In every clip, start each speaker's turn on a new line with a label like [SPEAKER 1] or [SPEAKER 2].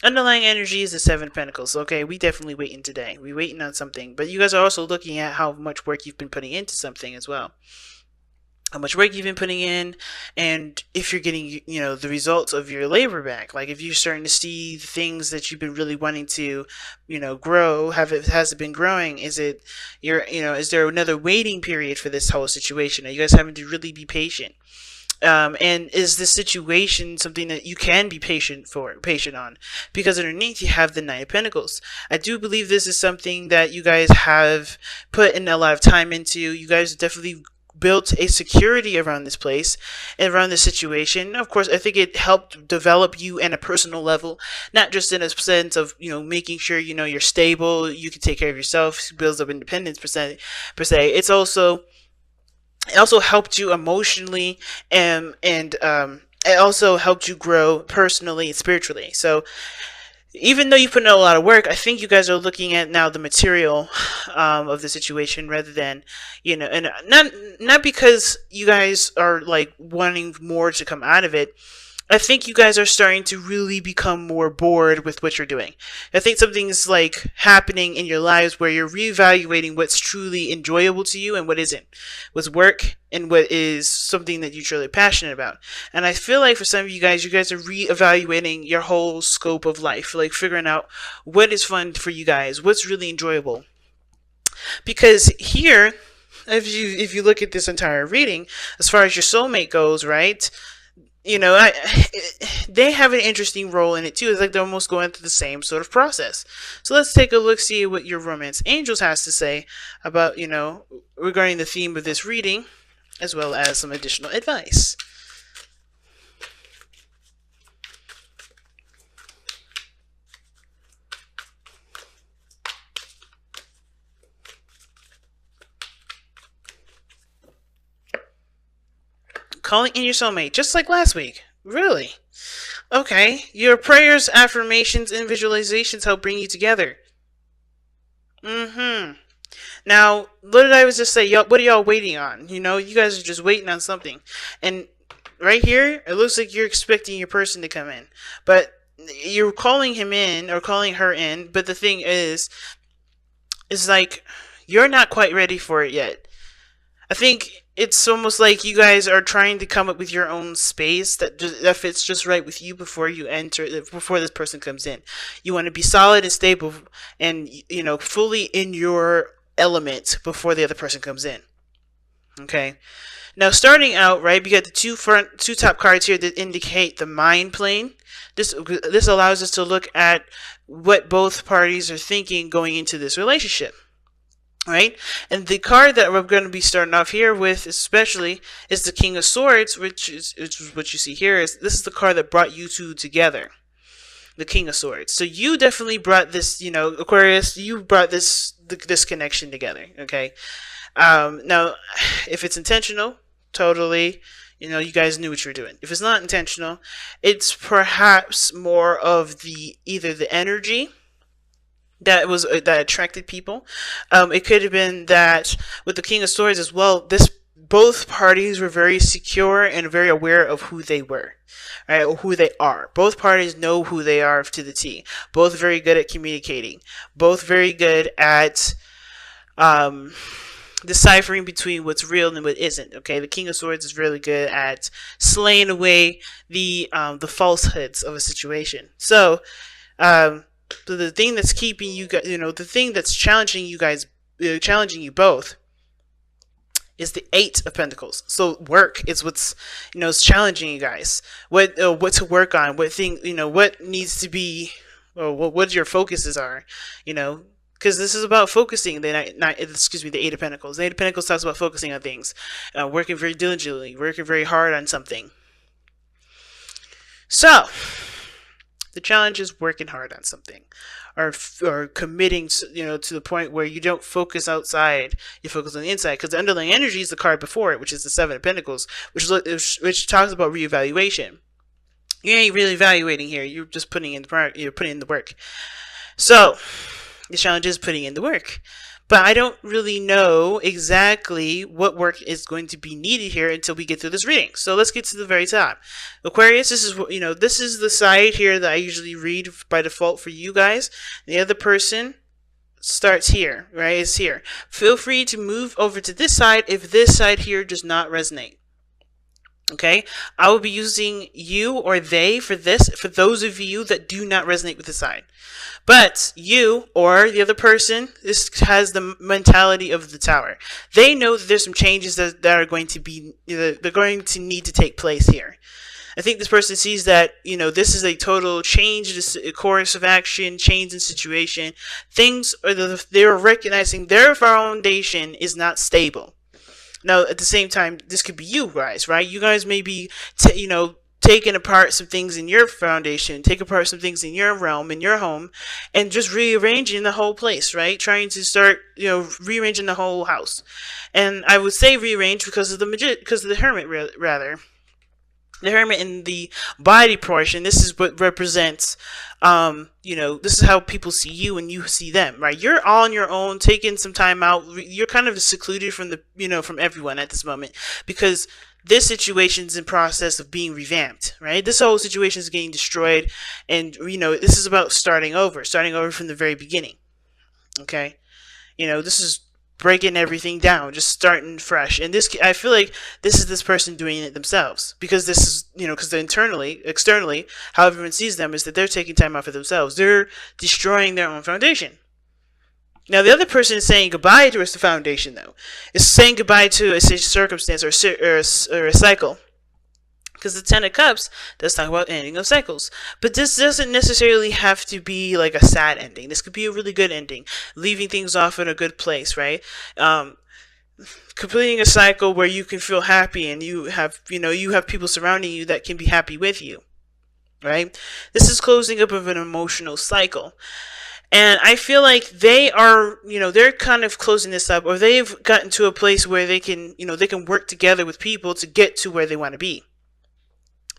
[SPEAKER 1] Underlying energy is the Seven of Pentacles. Okay, we definitely waiting today. We waiting on something, but you guys are also looking at how much work you've been putting into something as well. How much work you've been putting in, and if you're getting, the results of your labor back. Like if you're starting to see the things that you've been really wanting to, grow. Has it been growing? Is it is there another waiting period for this whole situation? Are you guys having to really be patient? And is this situation something that you can be patient on? Because underneath you have the Nine of Pentacles. I do believe this is something that you guys have put in a lot of time into. You guys definitely built a security around this place and around this situation. Of course, I think it helped develop you in a personal level, not just in a sense of, making sure, you're stable, you can take care of yourself, builds up independence per se. It also helped you emotionally, and it also helped you grow personally and spiritually. So even though you put in a lot of work, I think you guys are looking at now the material of the situation rather than, and not because you guys are like wanting more to come out of it. I think you guys are starting to really become more bored with what you're doing. I think something's like happening in your lives where you're reevaluating what's truly enjoyable to you and what isn't, what's work and what is something that you're truly passionate about. And I feel like for some of you guys are reevaluating your whole scope of life, like figuring out what is fun for you guys, what's really enjoyable. Because here, if you look at this entire reading, as far as your soulmate goes, right? They have an interesting role in it too. It's like they're almost going through the same sort of process. So let's take a look, see what your romance angels has to say about, regarding the theme of this reading, as well as some additional advice. Calling in your soulmate, just like last week. Really? Okay. Your prayers, affirmations, and visualizations help bring you together. Now, what did I just say? What are y'all waiting on? You guys are just waiting on something. And right here, it looks like you're expecting your person to come in. But you're calling him in or calling her in. But the thing is like, you're not quite ready for it yet. I think it's almost like you guys are trying to come up with your own space that fits just right with you before this person comes in. You want to be solid and stable and fully in your element before the other person comes in. Okay. Now starting out, right, we got the two top cards here that indicate the mind plane. This allows us to look at what both parties are thinking going into this relationship. Right? And the card that we're going to be starting off here with especially is the King of Swords, which is what you see here. This is the card that brought you two together. The King of Swords. So you definitely brought this, Aquarius, you brought this connection together, okay? Now, if it's intentional, totally, you guys knew what you were doing. If it's not intentional, it's perhaps more of either the energy that attracted people. It could have been that with the King of Swords as well, both parties were very secure and very aware of who they were, right, or who they are. Both parties know who they are to the T. Both very good at communicating. Both very good at deciphering between what's real and what isn't. Okay, the King of Swords is really good at slaying away the falsehoods of a situation. So the thing that's keeping you guys, the thing that's challenging you guys, challenging you both, is the Eight of Pentacles. So work is what's, is challenging you guys. What to work on, what needs to be, or what your focuses are, because this is about focusing. The Eight of Pentacles. The Eight of Pentacles talks about focusing on things, working very diligently, working very hard on something. So the challenge is working hard on something, or committing, to the point where you don't focus outside, you focus on the inside. Because the underlying energy is the card before it, which is the Seven of Pentacles, which talks about reevaluation. You ain't really evaluating here. You're just putting in the work. So The challenge is putting in the work. But I don't really know exactly what work is going to be needed here until we get through this reading. So let's get to the very top. Aquarius, this is this is the side here that I usually read by default for you guys. The other person starts here, right? Is here. Feel free to move over to this side if this side here does not resonate. Okay, I will be using you or they for this, for those of you that do not resonate with the side. But you or the other person, this has the mentality of the Tower. They know that there's some changes that are going to be, they're going to need to take place here. I think this person sees that, this is a total change, a course of action, change in situation. Things, they're recognizing their foundation is not stable. Now, at the same time, this could be you guys, right? You guys may be, taking apart some things in your foundation, take apart some things in your realm, in your home, and just rearranging the whole place, right? Trying to start, rearranging the whole house. And I would say rearrange because of the Hermit, rather. The Hermit in the body portion, this is what represents, this is how people see you and you see them, right? You're on your own, taking some time out. You're kind of secluded from from everyone at this moment because this situation is in process of being revamped, right? This whole situation is getting destroyed, and this is about starting over from the very beginning. Okay, this is breaking everything down, just starting fresh. And I feel like this is this person doing it themselves, because this is, because externally, how everyone sees them is that they're taking time out for themselves. They're destroying their own foundation. Now, the other person is saying goodbye to the foundation, though. Is saying goodbye to a circumstance or a cycle. Because the Ten of Cups does talk about ending of cycles. But this doesn't necessarily have to be like a sad ending. This could be a really good ending. Leaving things off in a good place, right? Completing a cycle where you can feel happy and you have people surrounding you that can be happy with you, right? This is closing up of an emotional cycle. And I feel like they are, they're kind of closing this up, or they've gotten to a place where they can, they can work together with people to get to where they want to be.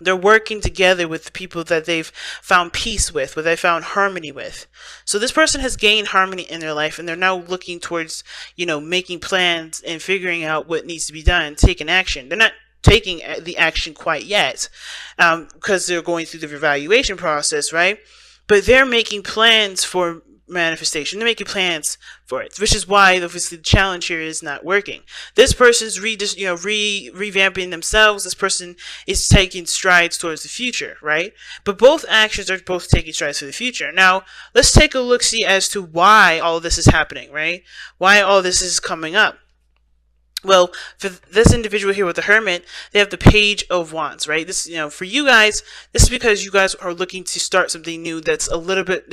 [SPEAKER 1] They're working together with the people that they've found peace with, where they found harmony with. So this person has gained harmony in their life, and they're now looking towards, making plans and figuring out what needs to be done, taking action. They're not taking the action quite yet, because they're going through the evaluation process, right? But they're making plans for manifestation. They're making plans for it, which is why obviously the challenge here is not working. This person's revamping themselves. This person is taking strides towards the future, right? But both actions are both taking strides for the future. Now, let's take a look-see as to why all this is happening, right? Why all this is coming up. Well, for this individual here with the Hermit, they have the Page of Wands, right? This, for you guys, this is because you guys are looking to start something new that's a little bit,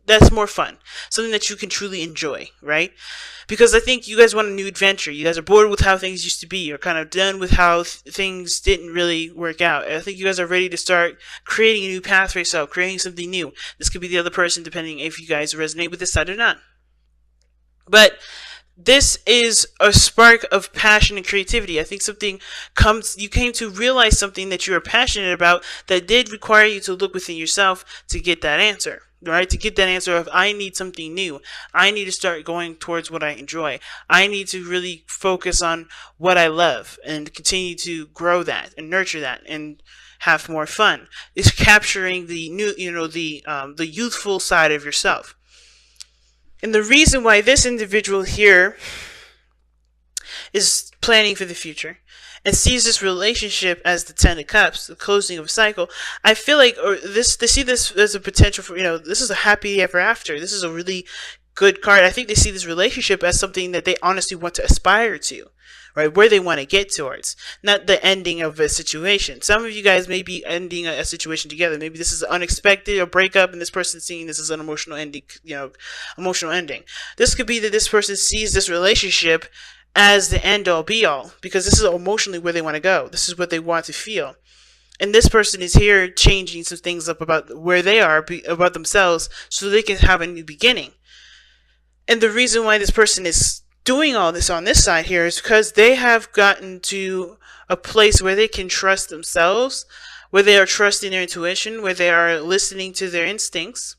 [SPEAKER 1] that's more fun. Something that you can truly enjoy, right? Because I think you guys want a new adventure. You guys are bored with how things used to be. You're kind of done with how things didn't really work out. I think you guys are ready to start creating a new path for yourself, creating something new. This could be the other person, depending if you guys resonate with this side or not. But this is a spark of passion and creativity. I think you came to realize something that you are passionate about that did require you to look within yourself to get that answer, right? To get that answer of, I need something new. I need to start going towards what I enjoy. I need to really focus on what I love and continue to grow that and nurture that and have more fun. It's capturing the new, the youthful side of yourself. And the reason why this individual here is planning for the future and sees this relationship as the Ten of Cups, the closing of a cycle, I feel like they see this as a potential for, this is a happy ever after. This is a really good card. I think they see this relationship as something that they honestly want to aspire to, right? Where they want to get towards, not the ending of a situation. Some of you guys may be ending a situation together. Maybe this is unexpected, a breakup, and this person's seeing this as an emotional ending, emotional ending. This could be that this person sees this relationship as the end all be all, because this is emotionally where they want to go. This is what they want to feel. And this person is here changing some things up about where they are, about themselves, so they can have a new beginning. And the reason why this person is doing all this on this side here is because they have gotten to a place where they can trust themselves, where they are trusting their intuition, where they are listening to their instincts,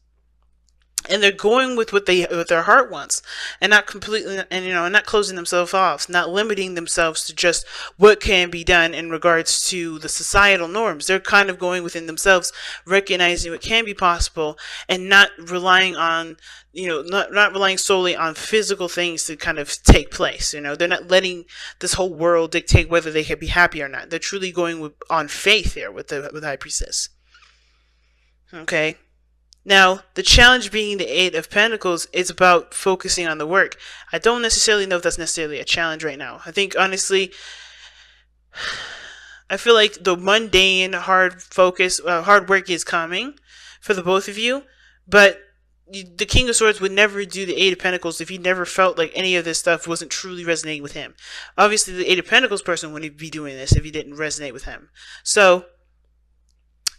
[SPEAKER 1] and they're going with what their heart wants, and not completely, and not closing themselves off, not limiting themselves to just what can be done in regards to the societal norms. They're kind of going within themselves, recognizing what can be possible, and not relying on, not relying solely on physical things to kind of take place. They're not letting this whole world dictate whether they can be happy or not. They're truly going on faith there with the High Priestess. Okay. Now, the challenge being the Eight of Pentacles is about focusing on the work. I don't necessarily know if that's necessarily a challenge right now. I think, honestly, I feel like the mundane, hard work is coming for the both of you, but the King of Swords would never do the Eight of Pentacles if he never felt like any of this stuff wasn't truly resonating with him. Obviously, the Eight of Pentacles person wouldn't be doing this if he didn't resonate with him. So,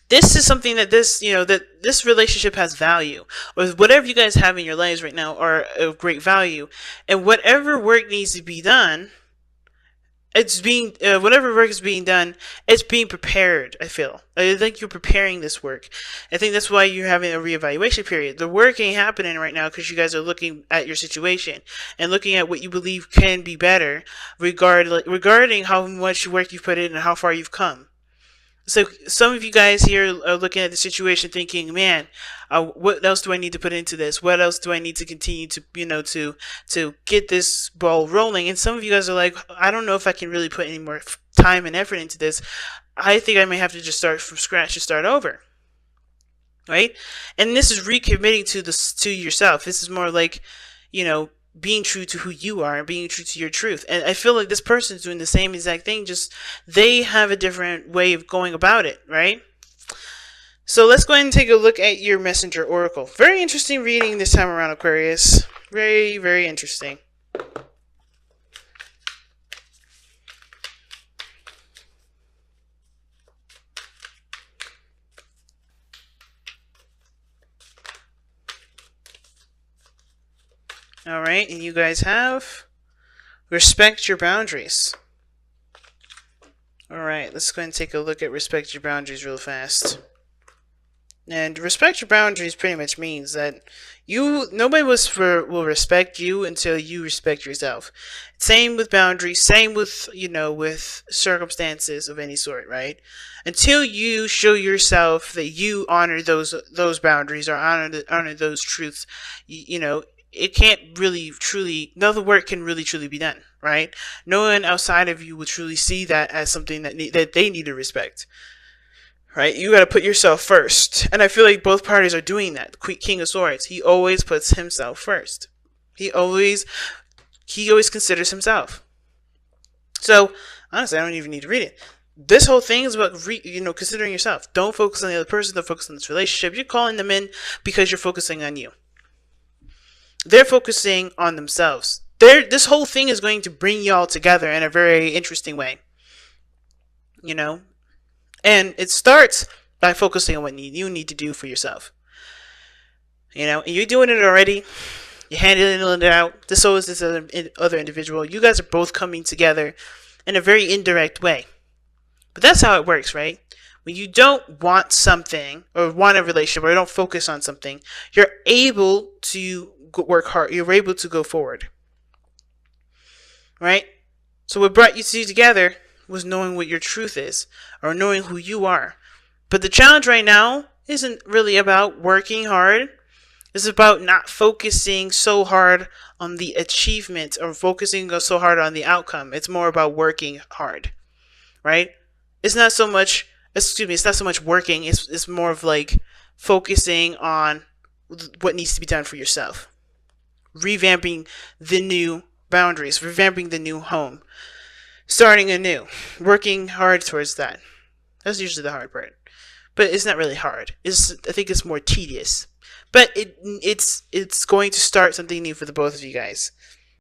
[SPEAKER 1] this is something that this relationship has value, or whatever you guys have in your lives right now are of great value, and whatever work needs to be done, whatever work is being done, it's being prepared. I think you're preparing this work. I think that's why you're having a reevaluation period. The work ain't happening right now because you guys are looking at your situation and looking at what you believe can be better regarding how much work you've put in and how far you've come. So some of you guys here are looking at the situation thinking, man, what else do I need to put into this? What else do I need to continue to, to get this ball rolling? And some of you guys are like, I don't know if I can really put any more time and effort into this. I think I may have to just start from scratch and start over. Right? And this is recommitting to yourself. This is more like, being true to who you are and being true to your truth. And I feel like this person is doing the same exact thing, just they have a different way of going about it, right? So let's go ahead and take a look at your Messenger Oracle. Very interesting reading this time around, Aquarius. Very, very interesting. Alright, and you guys have respect your boundaries. Alright, let's go ahead and take a look at respect your boundaries real fast. And respect your boundaries pretty much means that nobody will respect you until you respect yourself. Same with boundaries, same with, with circumstances of any sort, right? Until you show yourself that you honor those boundaries or honor those truths, it can't really truly, no other work can really truly be done, right? No one outside of you will truly see that as something that they need to respect, right? You got to put yourself first. And I feel like both parties are doing that. The King of Swords, he always puts himself first. He always considers himself. So, honestly, I don't even need to read it. This whole thing is about, considering yourself. Don't focus on the other person. Don't focus on this relationship. You're calling them in because you're focusing on you. They're focusing on themselves. This whole thing is going to bring y'all together in a very interesting way. And it starts by focusing on what you need to do for yourself. And you're doing it already. You're handling it out. So is this other individual. You guys are both coming together in a very indirect way. But that's how it works, right? When you don't want something or want a relationship or don't focus on something, you're able to work hard. You're able to go forward. Right? So what brought you two together was knowing what your truth is or knowing who you are. But the challenge right now isn't really about working hard. It's about not focusing so hard on the achievement or focusing so hard on the outcome. It's more about working hard. Right? It's not so much working. It's more of like focusing on what needs to be done for yourself. Revamping the new boundaries, revamping the new home, starting anew, working hard towards that. That's usually the hard part, but it's not really hard. I think it's more tedious, but it's going to start something new for the both of you guys.